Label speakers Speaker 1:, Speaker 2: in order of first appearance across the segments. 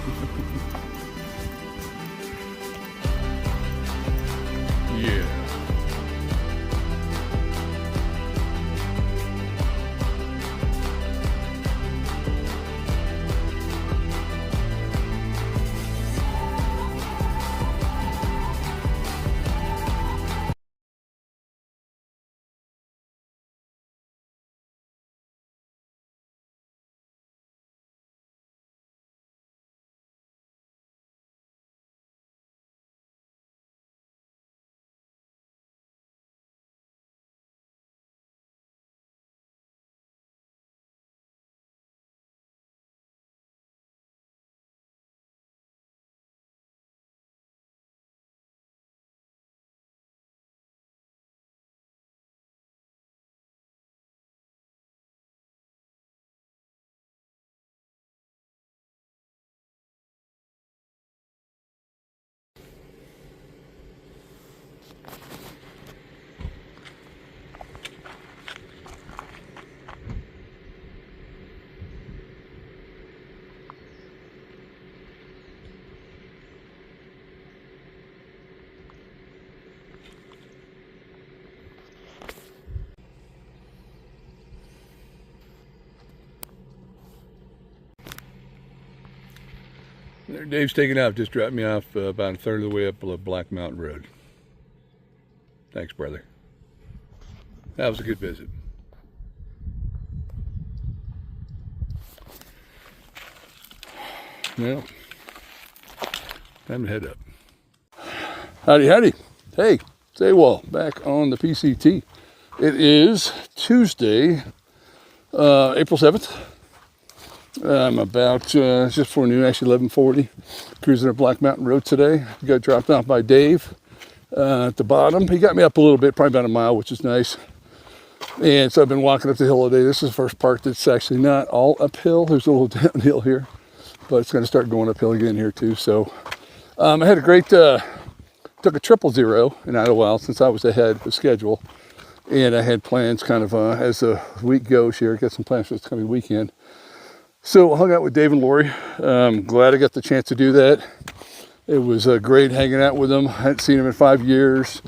Speaker 1: Yeah. Dave's taking off, just dropped me off about a third of the way up Black Mountain Road. Thanks, brother. That was a good visit. Well, time to head up. Howdy, howdy. Hey, it's Awol, back on the PCT. It is Tuesday, April 7th. I'm about just before noon, actually 11:40, cruising up Black Mountain Road today. Got dropped off by Dave at the bottom. He got me up a little bit, probably about a mile, which is nice. And so I've been walking up the hill today. This is the first part that's actually not all uphill. There's a little downhill here, but it's going to start going uphill again here too. So I had a great, took a 000 in Idyllwild since I was ahead of schedule. And I had plans kind of as the week goes here, got some plans for this coming weekend. So I hung out with Dave and Lori. Glad I got the chance to do that. It was great hanging out with them. I hadn't seen them in 5 years.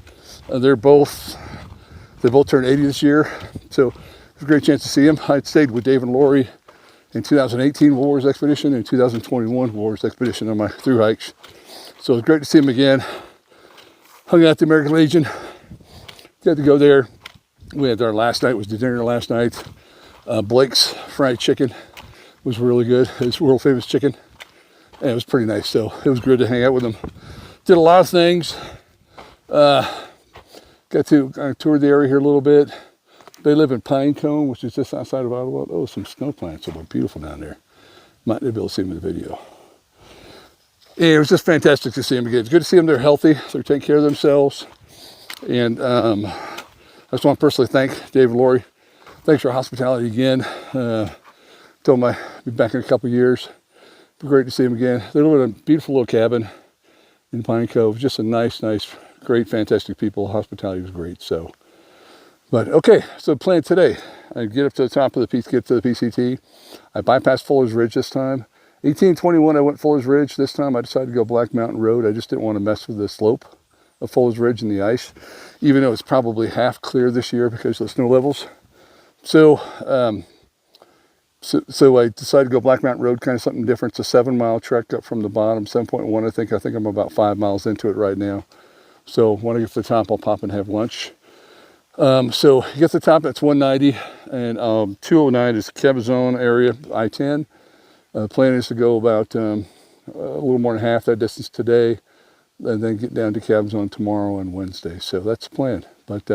Speaker 1: They both turned 80 this year. So it was a great chance to see them. I'd stayed with Dave and Lori in 2018 Warriors Expedition and 2021 Warriors Expedition on my through hikes. So it was great to see them again. Hung out at the American Legion. Got to go there. We had our last night, was the dinner last night. Blake's fried chicken was really good. It's world famous chicken. And it was pretty nice. So it was good to hang out with them. Did a lot of things. Got to tour the area here a little bit. They live in Pinecone, which is just outside of Ottawa. Oh, some snow plants. They look beautiful down there. Might be able to see them in the video. And it was just fantastic to see them again. It's good to see them. They're healthy. They're taking care of themselves. And I just want to personally thank Dave and Lori. Thanks for hospitality again. Told them I'd be back in a couple of years. It'd be great to see them again. They live in a beautiful little cabin in Pine Cove. Just a nice, great, fantastic people. Hospitality was great. So, but okay. So the plan today, I get up to the top of the get to the PCT. I bypassed Fuller's Ridge this time. 1821, I went Fuller's Ridge. This time I decided to go Black Mountain Road. I just didn't want to mess with the slope of Fuller's Ridge and the ice, even though it's probably half clear this year because of the snow levels. So, so I decided to go Black Mountain Road, kind of something different. It's a 7-mile trek up from the bottom, 7.1 I think. I think I'm about 5 miles into it right now. So when I get to the top, I'll pop and have lunch. So you get to the top, that's 190, and 209 is Cabazon area, I-10. The plan is to go about a little more than half that distance today, and then get down to Cabazon tomorrow and Wednesday. So that's the plan. But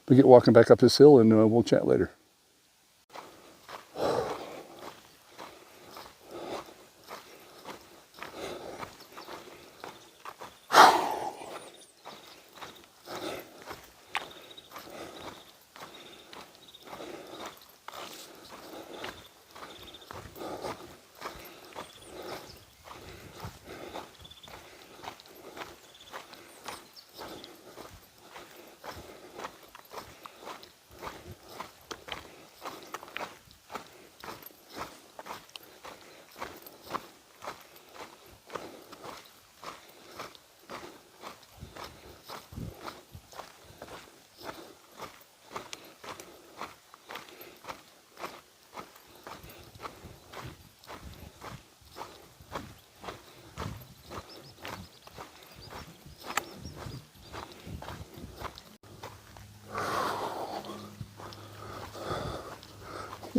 Speaker 1: we get walking back up this hill, and we'll chat later.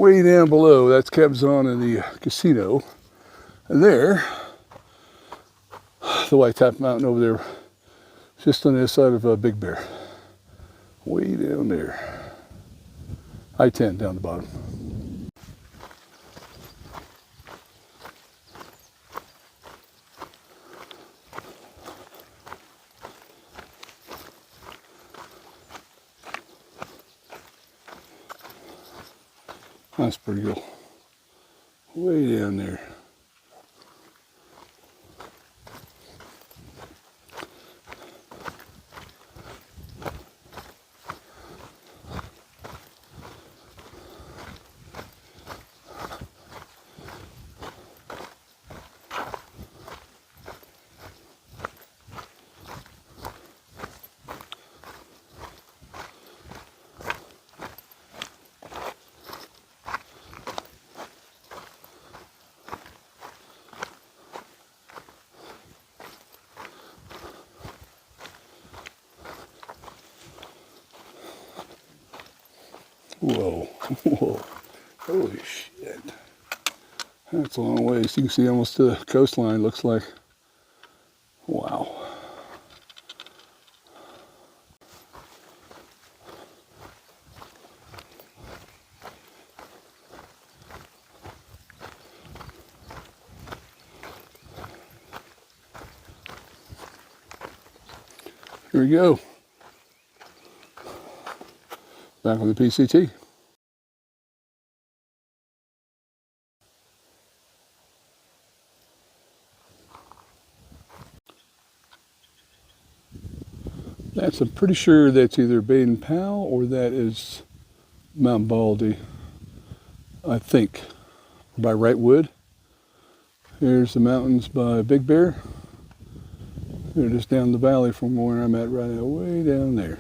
Speaker 1: way down below, that's Cabazon and the casino. And there, the White Top Mountain over there, just on the other side of Big Bear. Way down there. I-10 down the bottom. That's pretty cool. Way down there. Whoa, whoa, holy shit. That's a long ways. You can see almost to the coastline, looks like. Wow. Here we go. Back on the PCT. I'm pretty sure that's either Baden Powell or that is Mount Baldy, I think, by Wrightwood. Here's the mountains by Big Bear. They're just down the valley from where I'm at right now, way down there.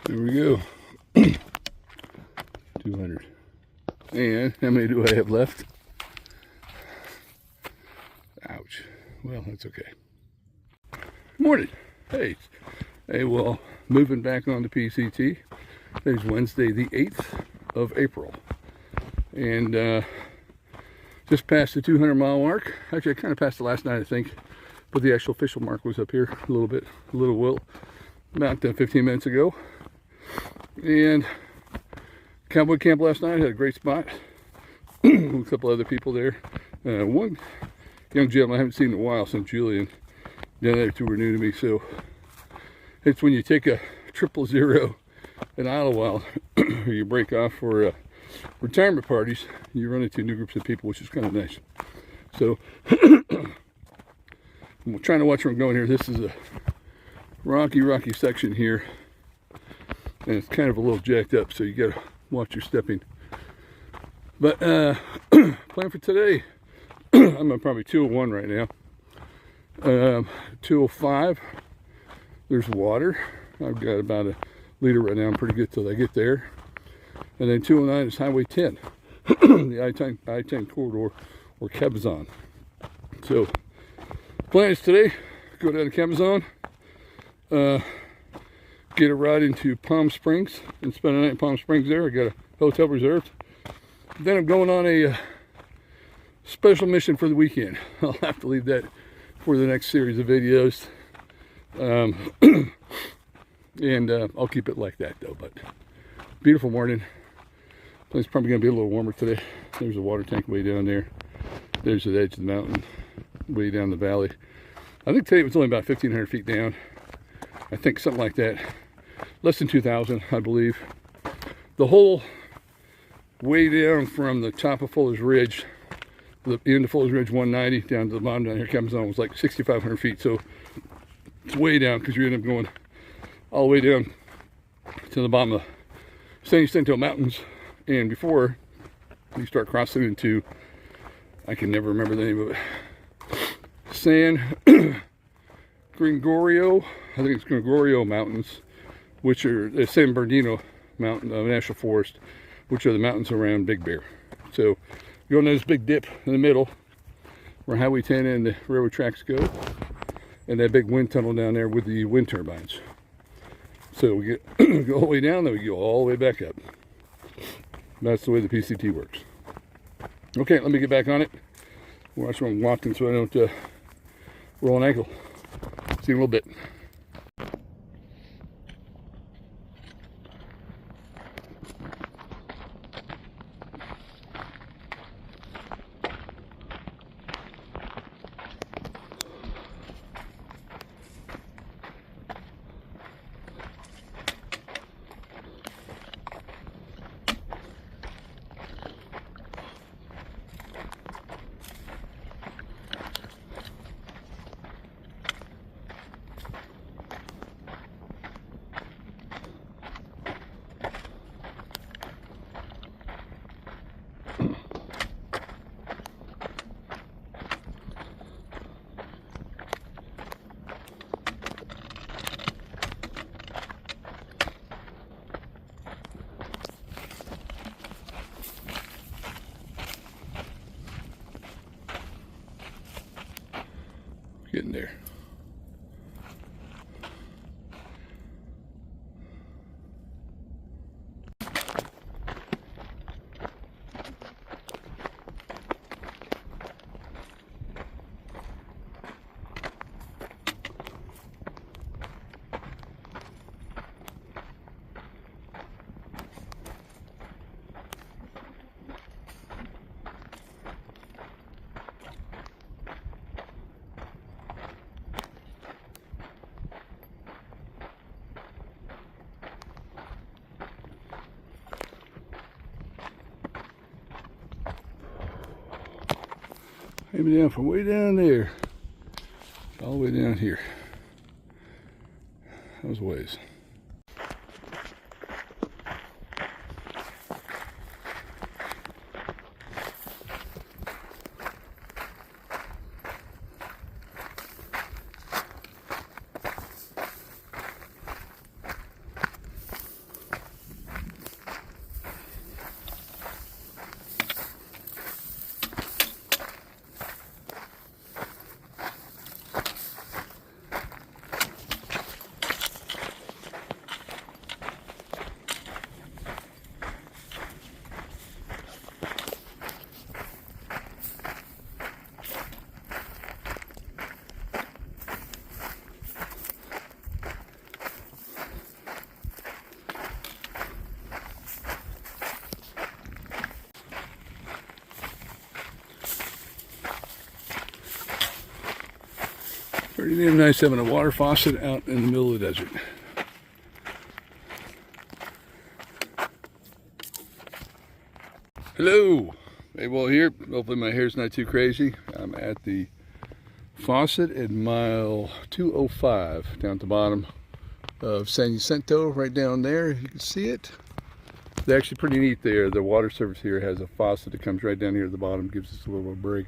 Speaker 1: There we go. 200. And how many do I have left? Ouch. Well, that's okay. Morning. Hey. Hey, well, moving back on the PCT. Today's Wednesday, the 8th of April. And just past the 200-mile mark. Actually, I kind of passed it last night, I think. But the actual official mark was up here a little bit, about 15 minutes ago. And cowboy camp last night, had a great spot. A couple other people there. One young gentleman I haven't seen in a while since Julian. The other two were new to me, so it's when you take a 000 at Idyllwild, or you break off for retirement parties, you run into new groups of people, which is kind of nice. So I'm trying to watch where I'm going here. This is a rocky section here. And it's kind of a little jacked up, so you gotta watch your stepping. But plan for today, I'm at probably 201 right now. 205, there's water. I've got about a liter right now. I'm pretty good till I get there. And then 209 is Highway 10, the I-10 corridor, or Cabazon. So, plan is today, go down to Cabazon. Get a ride into Palm Springs and spend a night in Palm Springs there. I got a hotel reserved. Then I'm going on a special mission for the weekend. I'll have to leave that for the next series of videos. And I'll keep it like that though. But beautiful morning. It's probably going to be a little warmer today. There's a water tank way down there. There's the edge of the mountain way down the valley. I think today it was only about 1,500 feet down. I think something like that. Less than 2,000, I believe. The whole way down from the top of Fuller's Ridge, the end of Fuller's Ridge 190, down to the bottom down here, Cabazon, was like 6,500 feet. So it's way down because you end up going all the way down to the bottom of San Jacinto Mountains. And before you start crossing into, I can never remember the name of it, San Gregorio, I think it's Gregorio Mountains, which are the San Bernardino Mountain National Forest, which are the mountains around Big Bear. So you go into this big dip in the middle where Highway 10 and the railroad tracks go, and that big wind tunnel down there with the wind turbines. So we get go all the way down, then we go all the way back up. That's the way the PCT works. Okay, let me get back on it. Watch where I'm walking so I don't roll an ankle. See you in a little bit. Getting there. Maybe down from way down there, all the way down here. Those ways. Pretty damn nice having a water faucet out in the middle of the desert. Hello, Awol here. Hopefully my hair's not too crazy. I'm at the faucet at mile 205 down at the bottom of San Jacinto, right down there. You can see it. It's actually pretty neat there. The water service here has a faucet that comes right down here at the bottom, gives us a little break.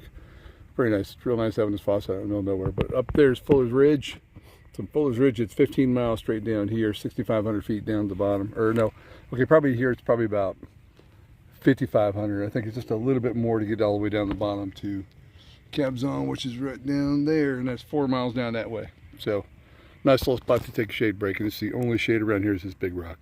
Speaker 1: Very nice. It's real nice having this faucet out in the middle of nowhere. But up there's Fuller's Ridge. So Fuller's Ridge, it's 15 miles straight down here, 6,500 feet down to the bottom. Or no, okay, probably here it's probably about 5,500. I think it's just a little bit more to get all the way down the bottom to Cabazon, which is right down there, and that's 4 miles down that way. So nice little spot to take a shade break, and it's the only shade around here is this big rock.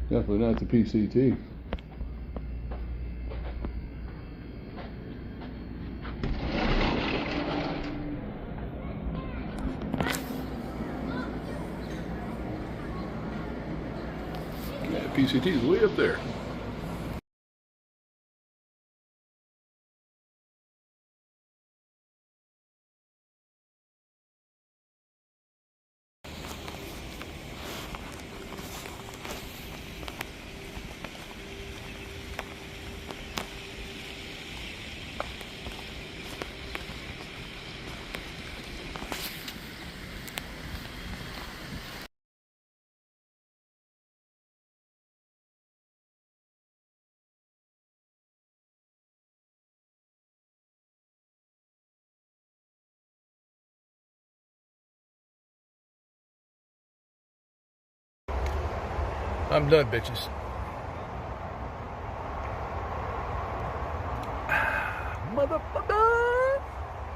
Speaker 1: Definitely not the PCT. Yeah, PCT is way up there. I'm done, bitches. Motherfucker!